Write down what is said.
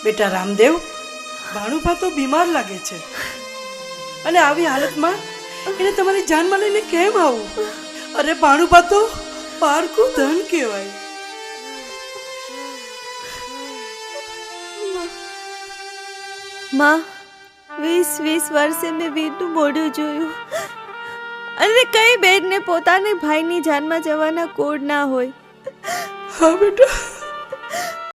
બેટા રામદેવ, ભાણુભા તો બીમાર લાગે છે અને આવી હાલતમાં એને તમારી જાનમાં લઈને કેમ આવું? અરે ભાણુભા તો પારકું ધન કહેવાય. માં 20 વર્ષે મેં વીરનું મોઢું જોયું અને કઈ બેનને પોતાની ભાઈની જાનમાં જવાના કોડ ના હોય. હા બેટા,